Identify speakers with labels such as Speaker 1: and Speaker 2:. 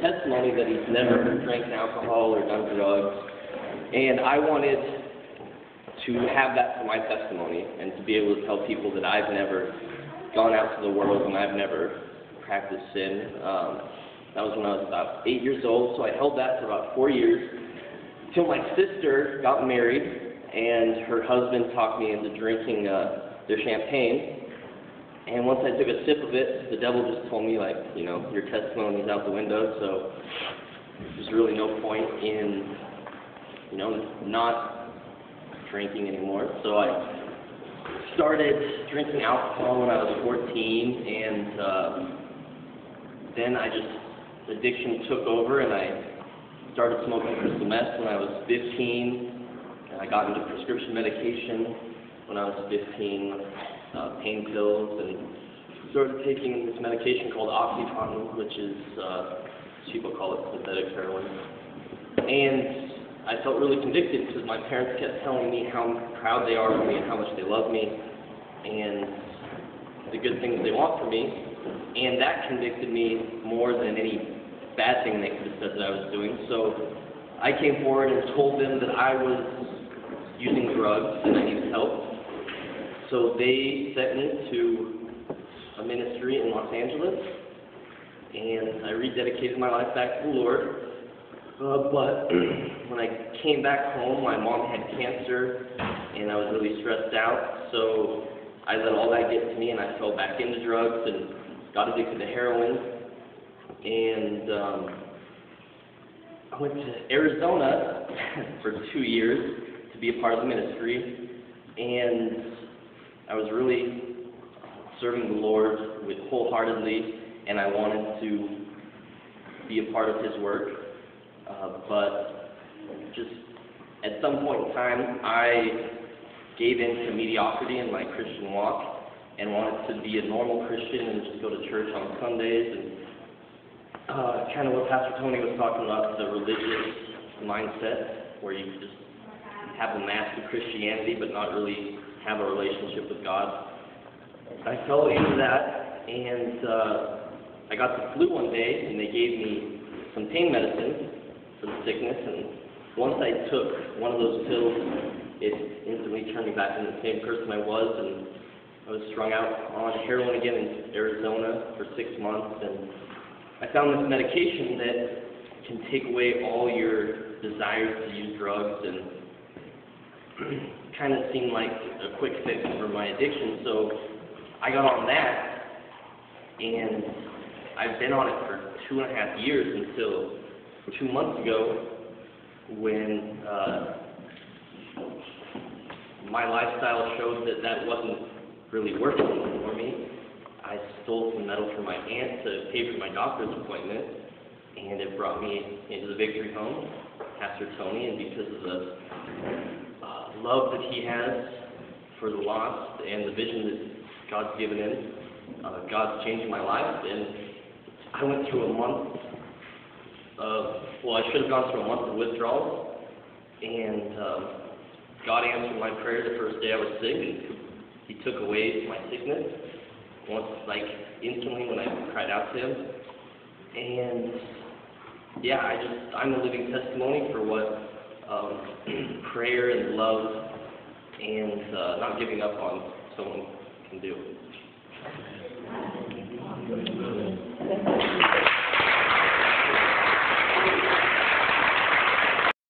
Speaker 1: testimony that he's never drank alcohol or done drugs, and I wanted to have that for my testimony and to be able to tell people that I've never gone out to the world and I've never practiced sin. That was when I was about 8 years old, so I held that for about 4 years until my sister got married and her husband talked me into drinking their champagne. And once I took a sip of it, the devil just told me, like, you know, your testimony's out the window, so there's really no point in, you know, not drinking anymore. So I started drinking alcohol when I was 14, and then addiction took over, and I started smoking crystal meth when I was 15, and I got into prescription medication when I was 15, pain pills, and started taking this medication called OxyContin, which is, people call it synthetic heroin. And I felt really convicted because my parents kept telling me how proud they are of me and how much they love me and the good things they want for me. And that convicted me more than any bad thing they could have said that I was doing. So I came forward and told them that I was using drugs and I needed help. So they sent me to a ministry in Los Angeles, and I rededicated my life back to the Lord. But when I came back home, my mom had cancer, and I was really stressed out. So I let all that get to me, and I fell back into drugs and got addicted to heroin. And I went to Arizona for 2 years to be a part of the ministry, and I was really serving the Lord wholeheartedly, and I wanted to be a part of His work. But just at some point in time, I gave in to mediocrity in my Christian walk and wanted to be a normal Christian and just go to church on Sundays. And kind of what Pastor Tony was talking about, the religious mindset, where you just have a mask of Christianity but not really have a relationship with God. I fell into that, and I got the flu one day, and they gave me some pain medicine for the sickness, and once I took one of those pills, it instantly turned me back into the same person I was, and I was strung out on heroin again in Arizona for 6 months, and I found this medication that can take away all your desires to use drugs, and kind of seemed like a quick fix for my addiction, so I got on that, and I've been on it for 2.5 years until 2 months ago when my lifestyle showed that that wasn't really working for me. I stole some metal from my aunt to pay for my doctor's appointment, and it brought me into the Victory Home, Pastor Tony, and because of the love that he has for the lost and the vision that God's given him, God's changing my life. And I went through a month I should have gone through a month of withdrawals, and God answered my prayer the first day I was sick, and He took away my sickness, instantly when I cried out to Him. And yeah, I'm a living testimony for what prayer and love and not giving up on someone can do.